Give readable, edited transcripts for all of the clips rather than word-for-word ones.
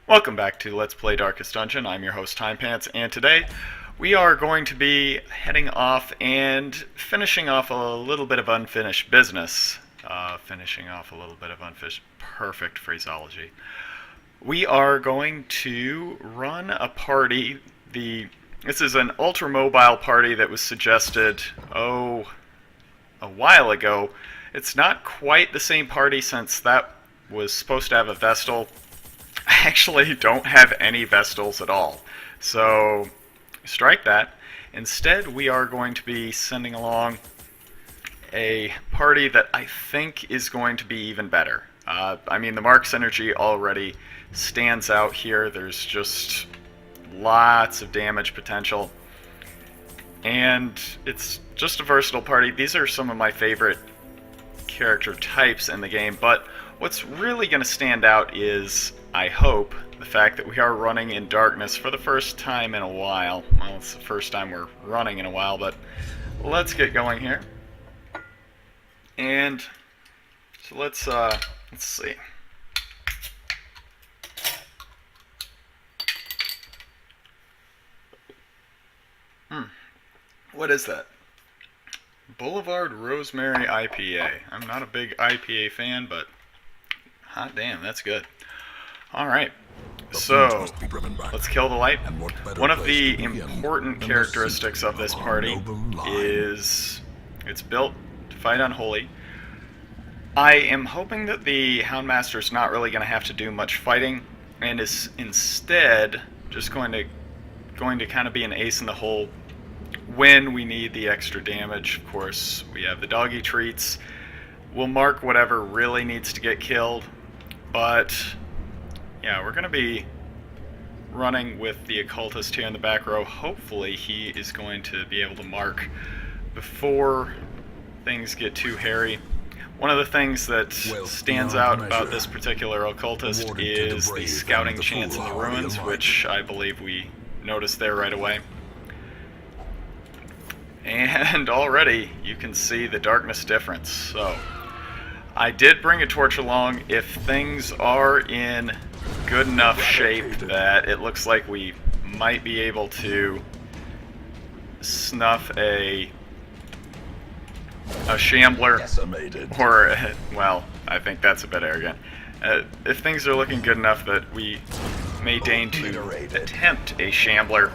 Welcome back to Let's Play Darkest Dungeon. I'm your host, Timepants, and today we are going to be heading off and finishing off a little bit of unfinished business. Perfect phraseology. We are going to run a party. This is an ultra-mobile party that was suggested, a while ago. It's not quite the same party since that was supposed to have a Vestal. I actually don't have any Vestals at all, so strike that. Instead, we are going to be sending along a party that I think is going to be even better. I mean, the Mark synergy already stands out here. There's just lots of damage potential, and it's just a versatile party. These are some of my favorite character types in the game, but what's really going to stand out is, I hope, the fact that we are running in darkness for the first time in a while. Well, it's the first time we're running in a while, but let's get going here. And so let's see. What is that? Boulevard Rosemary IPA. I'm not a big IPA fan, but hot damn, that's good. Alright, so let's kill the light. One of the important characteristics of this party is it's built to fight unholy. I am hoping that the Houndmaster is not really going to have to do much fighting, and is instead just going to kind of be an ace in the hole when we need the extra damage. Of course, we have the doggy treats. We'll mark whatever really needs to get killed, but yeah, we're going to be running with the occultist here in the back row. Hopefully he is going to be able to mark before things get too hairy. One of the things that stands out about this particular occultist is the scouting chance in the ruins, which I believe we noticed there right away. And already you can see the darkness difference. So I did bring a torch along. If things are in good enough shape that it looks like we might be able to snuff a shambler, or, well, I think that's a bit arrogant. If things are looking good enough that we may deign to attempt a shambler,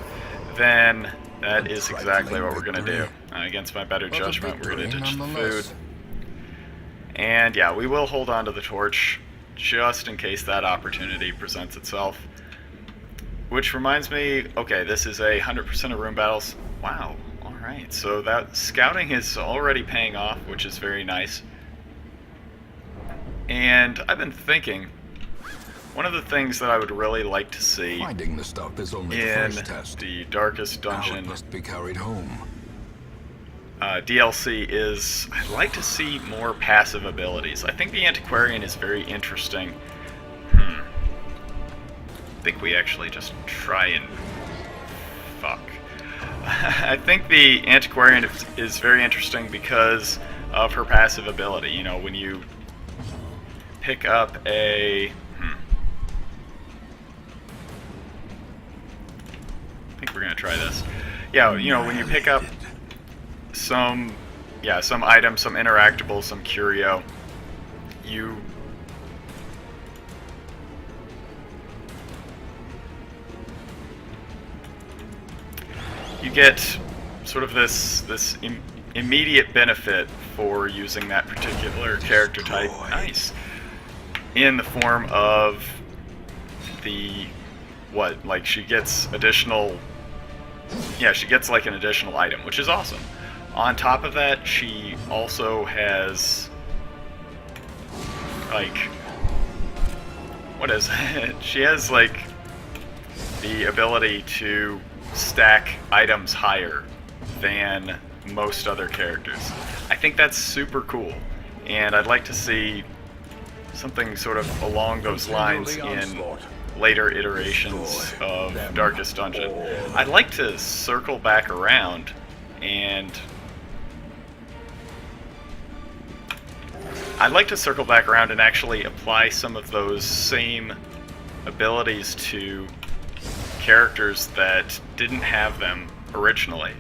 then that is exactly what we're going to do. Against my better judgment, we're going to ditch the food. And yeah, we will hold on to the torch just in case that opportunity presents itself. Which reminds me, okay, this is 100% of room battles. Wow, alright, so that scouting is already paying off, which is very nice. And I've been thinking, one of the things that I would really like to see Finding the stuff is only in the first test. the Darkest Dungeon Now it must be carried home. DLC is, I'd like to see more passive abilities. I think the Antiquarian is very interesting. I think we actually just try and fuck. I think the Antiquarian is very interesting because of her passive ability. You know, when you pick up a... I think we're gonna try this. Yeah, you know, when you pick up some items, some interactables, some curio, you get sort of this immediate benefit for using that particular character type. Nice. In the form of the like she gets additional. Yeah, she gets like an additional item, which is awesome. On top of that, she also has, like, what is it? She has, like, the ability to stack items higher than most other characters. I think that's super cool, and I'd like to see something sort of along those lines in later iterations of Darkest Dungeon. I'd like to circle back around and actually apply some of those same abilities to characters that didn't have them originally.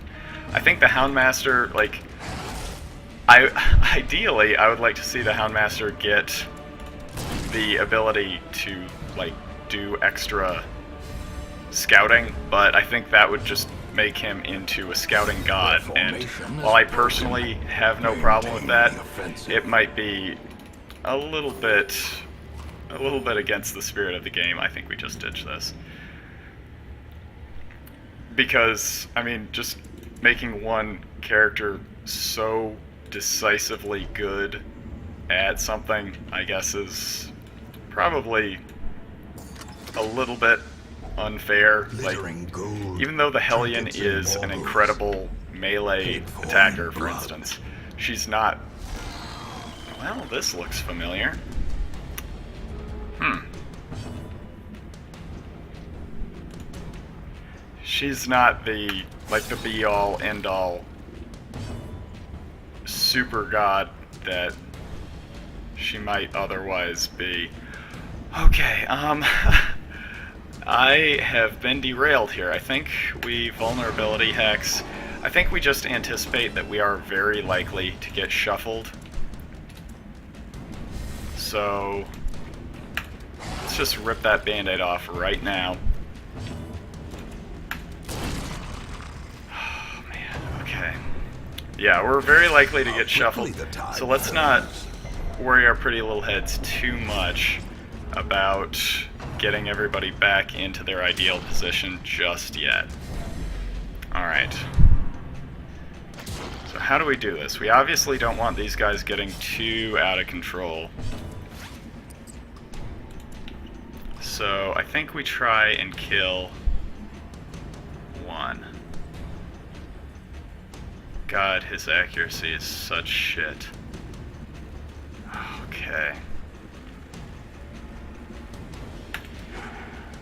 I think the Houndmaster, like, ideally, I would like to see the Houndmaster get the ability to, like, do extra scouting, but I think that would just make him into a scouting god, and while I personally have no problem with that, it might be a little bit against the spirit of the game. I think we just ditch this. Because, I mean, just making one character so decisively good at something, I guess, is probably a little bit unfair. Like, even though the Hellion is an incredible melee attacker, for instance, she's not... Well, this looks familiar. She's not the, like, the be-all, end-all super god that she might otherwise be. Okay, I have been derailed here. I think we vulnerability hex. I think we just anticipate that we are very likely to get shuffled. So let's just rip that band-aid off right now. Oh man, okay. Yeah, we're very likely to get shuffled. So let's not worry our pretty little heads too much about getting everybody back into their ideal position just yet. Alright. So how do we do this? We obviously don't want these guys getting too out of control. So I think we try and kill one. God, his accuracy is such shit. Okay.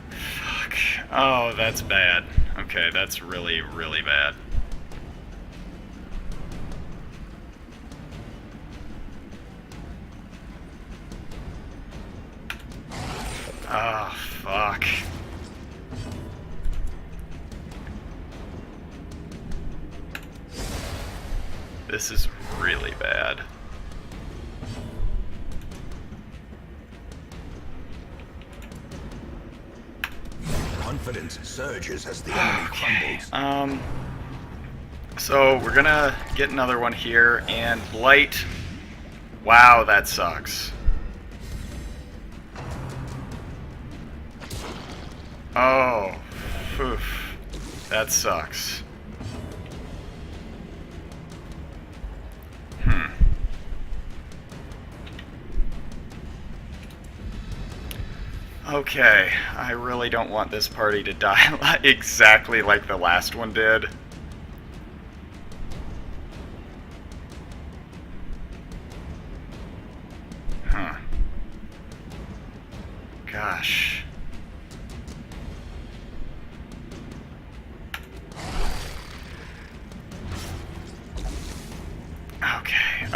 Fuck. Oh, that's bad. Okay, that's really, really bad. Oh, fuck. This is really bad. Confidence surges as the enemy crumbles. So we're gonna get another one here, and Blight. Wow, that sucks. Oh, oof. That sucks. Okay, I really don't want this party to die exactly like the last one did. Huh. Gosh. Okay,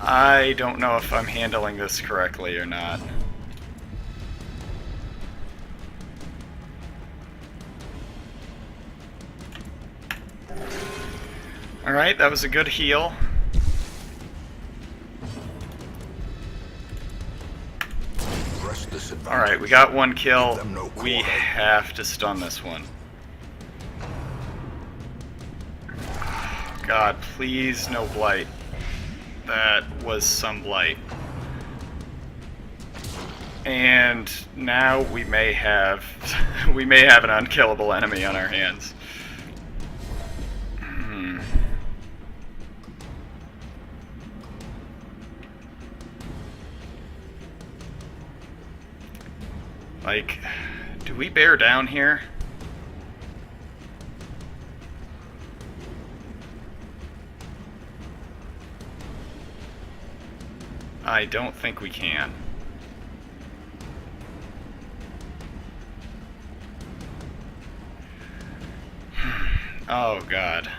I don't know if I'm handling this correctly or not. Alright, that was a good heal. Alright, we got one kill. We have to stun this one. God, please no blight. That was some blight. And now we may have we may have an unkillable enemy on our hands. Like, do we bear down here? I don't think we can. Oh God.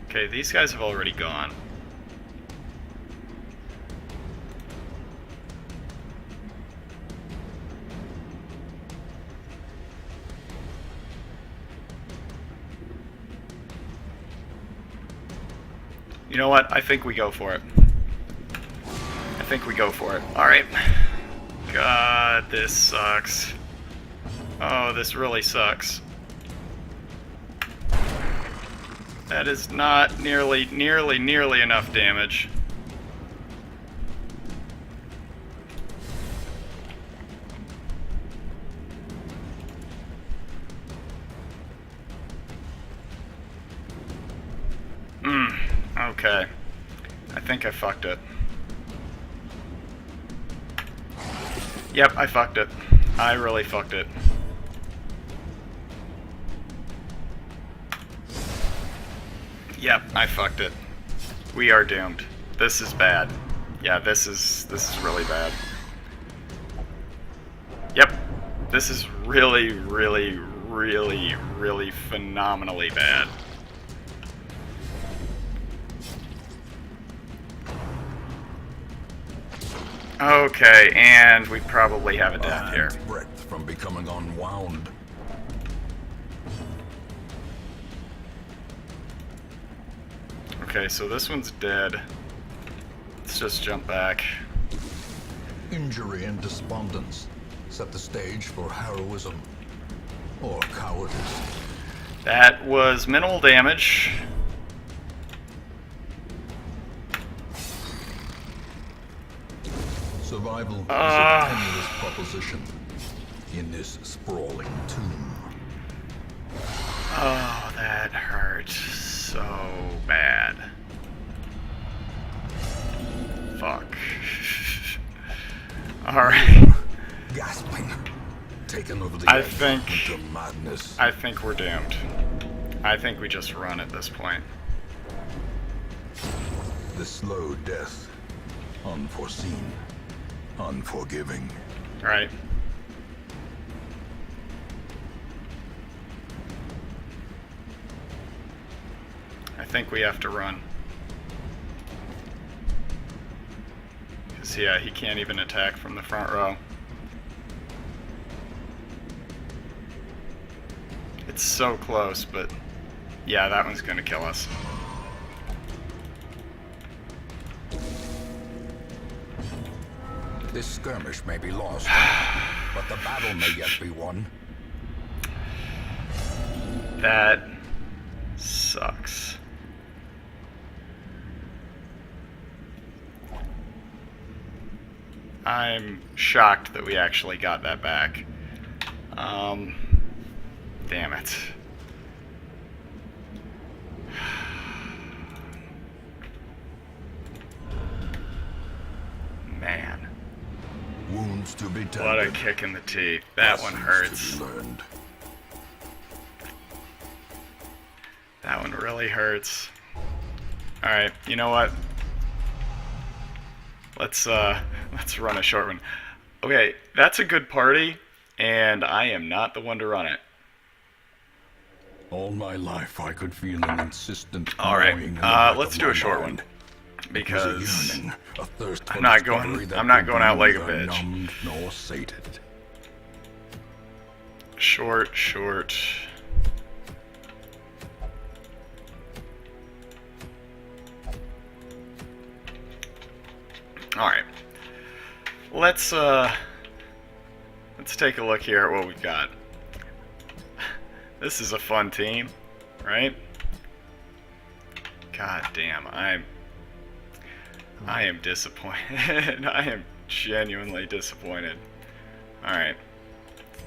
Okay, these guys have already gone. You know what? I think we go for it. I think we go for it. Alright. God, this sucks. Oh, this really sucks. That is not nearly enough damage. Okay. I think I fucked it. Yep, I fucked it. I really fucked it. Yep, I fucked it. We are doomed. This is bad. Yeah, this is really bad. Yep. This is really phenomenally bad. Okay, and we probably have a death here. Breadth from becoming unwound. Okay, so this one's dead. Let's just jump back. Injury and despondence set the stage for heroism or cowardice. That was minimal damage. Survival is a tenuous proposition in this sprawling tomb. Oh, that hurt so bad. Fuck. Alright. Gasping, taken over the I edge think into madness. I think we're doomed. I think we just run at this point. The slow death, unforeseen, unforgiving. Right. I think we have to run. Because, yeah, he can't even attack from the front row. It's so close, but yeah, that one's gonna kill us. This skirmish may be lost, but the battle may yet be won. That sucks. I'm shocked that we actually got that back. Damn it. Man. Wounds to be tended. What a kick in the teeth. That one hurts. To be learned. That one really hurts. Alright, you know what? Let's run a short one. Okay, that's a good party, and I am not the one to run it. All my life I could feel an insistent Alright, gnawing in the back let's of do my a short mind. one. It was a Because yearning, a thirst for I'm not discovery going that I'm not could going out be like a neither bitch. numbed nor sated. Short. Alright. Let's take a look here at what we've got. This is a fun team, right? God damn, I am disappointed. I am genuinely disappointed. Alright.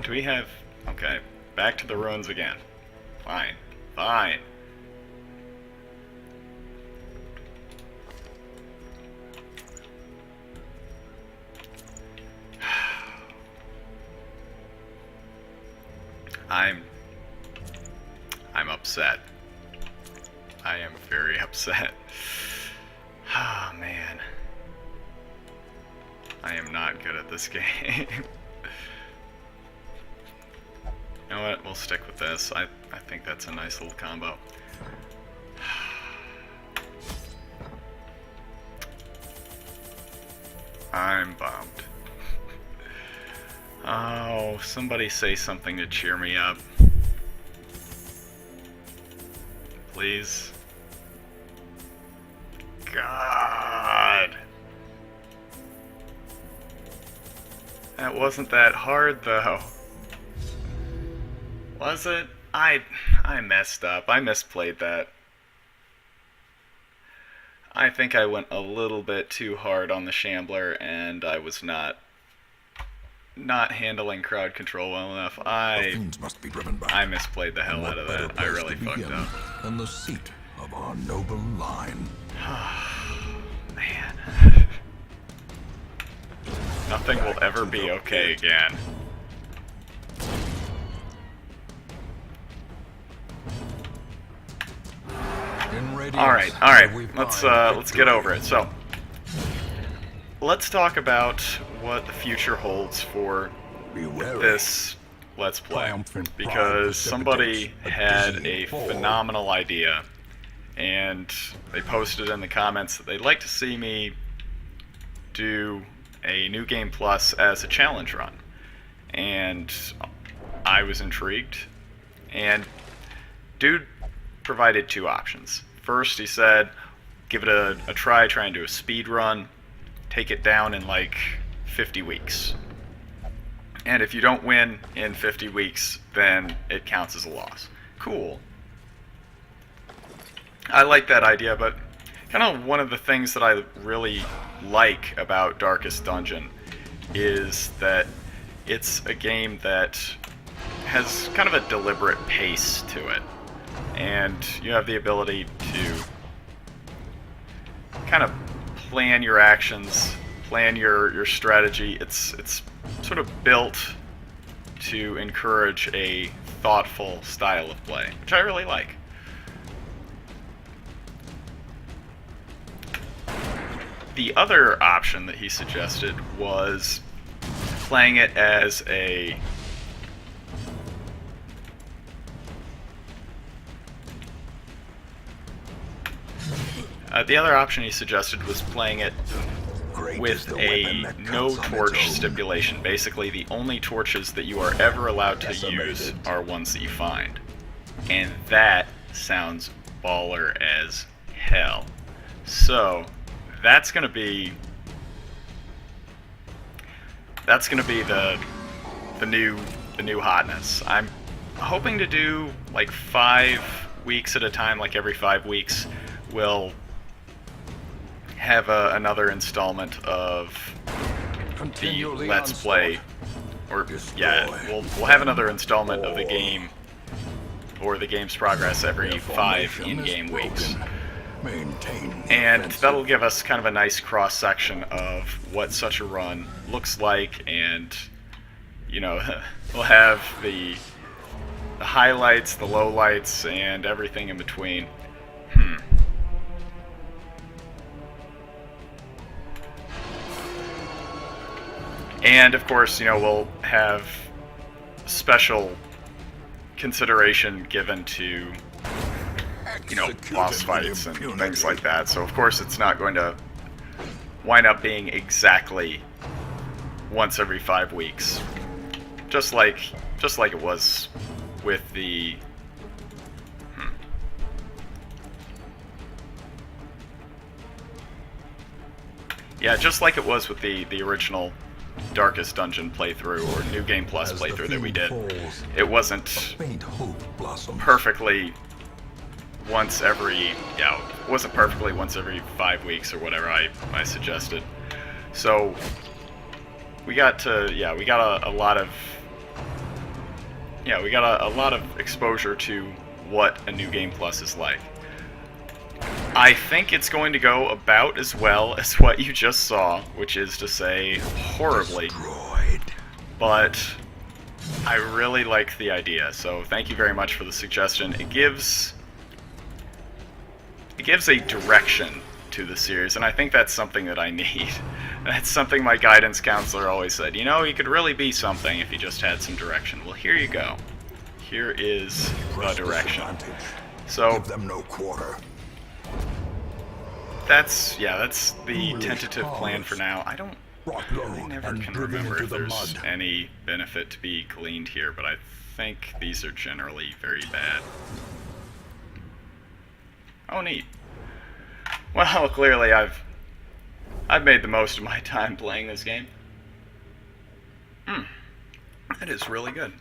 Do we have... Okay, back to the ruins again. Fine. I'm upset. I am very upset. Ah, man. I am not good at this game. You know what? We'll stick with this. I think that's a nice little combo. I'm bummed. Oh, somebody say something to cheer me up. Please. God. That wasn't that hard, though. Was it? I messed up. I misplayed that. I think I went a little bit too hard on the Shambler, and I was not handling crowd control well enough. I misplayed the hell out of that. I really fucked up. And the seat of our noble line. Man. Nothing will ever be okay again. All right. Let's get over it. So, let's talk about what the future holds for this Let's Play, because somebody had a phenomenal idea, and they posted in the comments that they'd like to see me do a New Game Plus as a challenge run, and I was intrigued, and dude provided two options. First, he said, give it a try and do a speed run, take it down in like 50 weeks. And if you don't win in 50 weeks, then it counts as a loss. Cool. I like that idea, but kind of one of the things that I really like about Darkest Dungeon is that it's a game that has kind of a deliberate pace to it. And you have the ability to kind of plan your actions, plan your strategy. It's sort of built to encourage a thoughtful style of play, which I really like. The other option that he suggested was playing it as a the other option he suggested was playing it with a no torch stipulation. Basically, the only torches that you are ever allowed to use are ones that you find. And that sounds baller as hell. So, that's gonna be the new hotness. I'm hoping to do like 5 weeks at a time, like every 5 weeks we'll have another installment of the Let's Play, or yeah, we'll have another installment of the game, or the game's progress every 5 in-game weeks. And that'll give us kind of a nice cross-section of what such a run looks like, and, you know, we'll have the highlights, the lowlights, and everything in between. And, of course, you know, we'll have special consideration given to, you know, boss fights and things like that. So, of course, it's not going to wind up being exactly once every 5 weeks. Just like it was with the... Yeah, just like it was with the original Darkest Dungeon playthrough, or New Game Plus playthrough that we did. It wasn't perfectly once every, it wasn't perfectly once every 5 weeks or whatever I suggested. So we got a lot of exposure to what a New Game Plus is like. I think it's going to go about as well as what you just saw, which is to say, horribly. But I really like the idea, so thank you very much for the suggestion. It gives a direction to the series, and I think that's something that I need. That's something my guidance counselor always said. You know, you could really be something if you just had some direction. Well, here you go. here is the Press direction. disadvantage. So Give them no quarter. that's the Foolish tentative plan powers. for now. I don't Brought low I never and can driven remember into if the there's mud. any benefit to be gleaned here, but I think these are generally very bad. Oh, neat. Well, clearly I've made the most of my time playing this game. It is really good.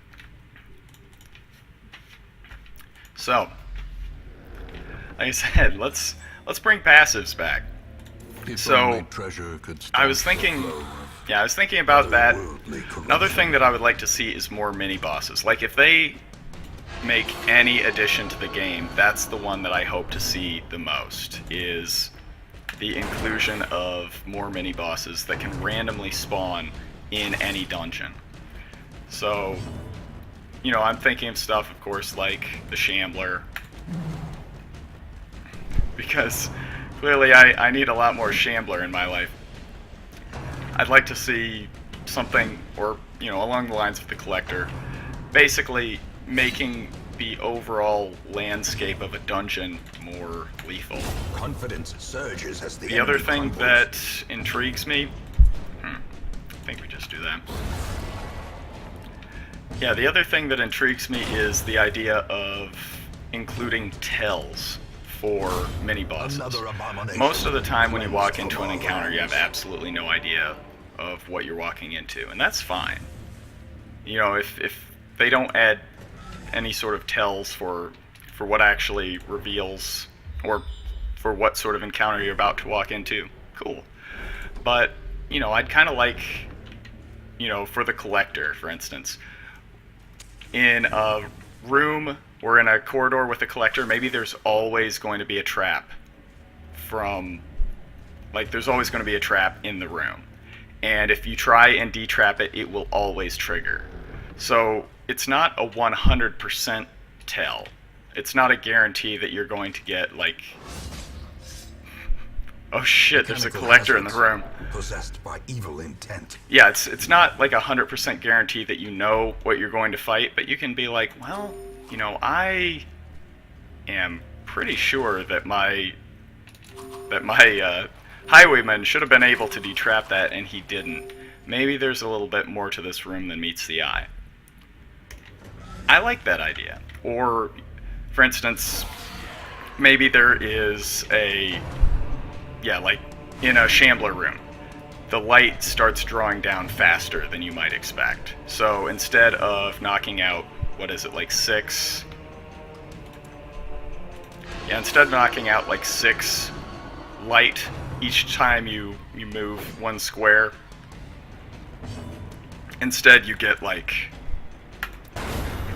So, like I said, let's bring passives back. If So, only treasure could I was stop the thinking, flow of yeah, I was thinking about that. otherworldly corruption. Another thing that I would like to see is more mini bosses. Like if they make any addition to the game, that's the one that I hope to see the most, is the inclusion of more mini bosses that can randomly spawn in any dungeon. So, you know, I'm thinking of stuff, of course, like the Shambler, because clearly I need a lot more Shambler in my life. I'd like to see something, or, you know, along the lines of the Collector, basically making the overall landscape of a dungeon more lethal. Confidence surges as The other enemy thing crumbles. that intrigues me, I think we just do that. Yeah, the other thing that intrigues me is the idea of including tells for mini bosses. Another abomination. Most of the time when you walk Cleansed into an from our encounter, you have lands. absolutely no idea of what you're walking into, and that's fine. You know, if they don't add any sort of tells for what actually reveals, or for what sort of encounter you're about to walk into, cool. But, you know, I'd kind of like, you know, for the Collector, for instance, in a room or in a corridor with a Collector, maybe there's always going to be a trap there's always going to be a trap in the room. And if you try and detrap it, it will always trigger. So it's not a 100% tell. It's not a guarantee that you're going to get, like, oh shit, there's a Mechanical Collector in the hazards room. Possessed by evil intent. Yeah, it's not like 100% guarantee that you know what you're going to fight, but you can be like, well, you know, I am pretty sure that my highwayman should have been able to detrap that, and he didn't. Maybe there's a little bit more to this room than meets the eye. I like that idea. Or, for instance, maybe there is like in a Shambler room, the light starts drawing down faster than you might expect. So instead of knocking out, what is it, like 6? Yeah, instead of knocking out like 6 light each time you move 1 square, instead you get like,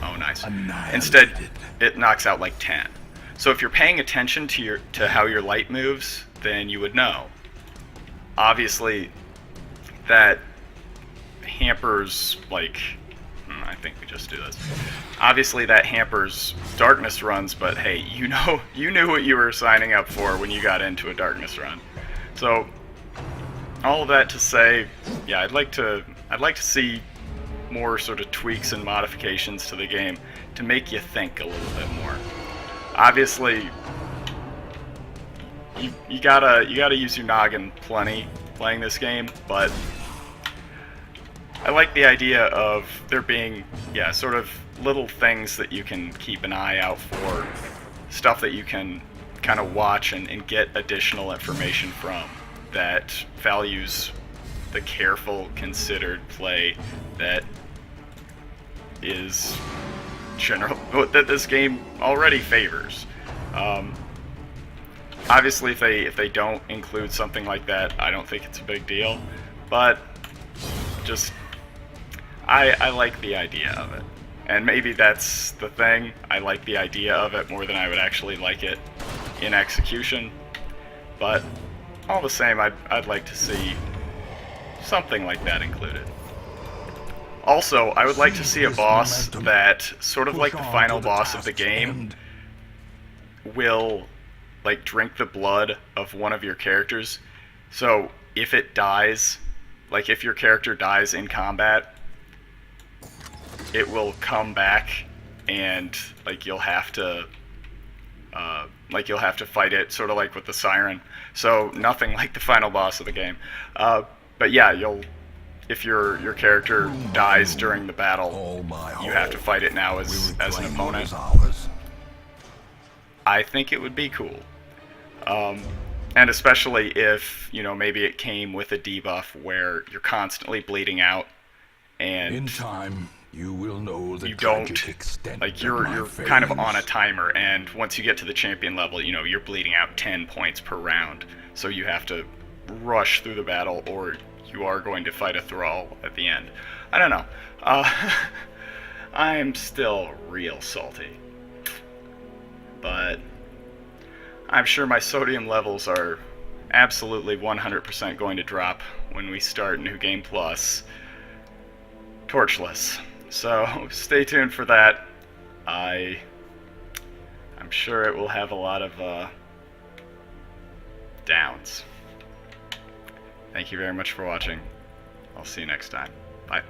oh nice. Instead it knocks out like 10. So if you're paying attention to how your light moves, then you would know. Obviously that hampers, like, I think we just do this. Obviously that hampers darkness runs, but hey, you knew what you were signing up for when you got into a darkness run. So all of that to say, yeah, I'd like to see more sort of tweaks and modifications to the game to make you think a little bit more. Obviously, you gotta use your noggin plenty playing this game, but I like the idea of there being, yeah, sort of little things that you can keep an eye out for, stuff that you can kind of watch and get additional information from that values the careful, considered play that is that this game already favors. Obviously, if they don't include something like that, I don't think it's a big deal. But just I like the idea of it, and maybe that's the thing. I like the idea of it more than I would actually like it in execution. But all the same, I'd like to see something like that included. Also, I would like to see a boss that, sort of like the final boss of the game, will, like, drink the blood of one of your characters. So, if it dies, like, if your character dies in combat, it will come back and like you'll have to fight it sort of like with the siren. So nothing like the final boss of the game. But yeah, if your character dies during the battle, you have to fight it now as an opponent. I think it would be cool. And especially if, maybe it came with a debuff where you're constantly bleeding out and in time you will know the you don't, tragic extent like of you're my kind of on a failings. timer, and once you get to the champion level, you're bleeding out 10 points per round. So you have to rush through the battle or you are going to fight a thrall at the end. I don't know. I'm still real salty. But I'm sure my sodium levels are absolutely 100% going to drop when we start New Game Plus Torchless. So stay tuned for that. I'm sure it will have a lot of downs. Thank you very much for watching. I'll see you next time. Bye.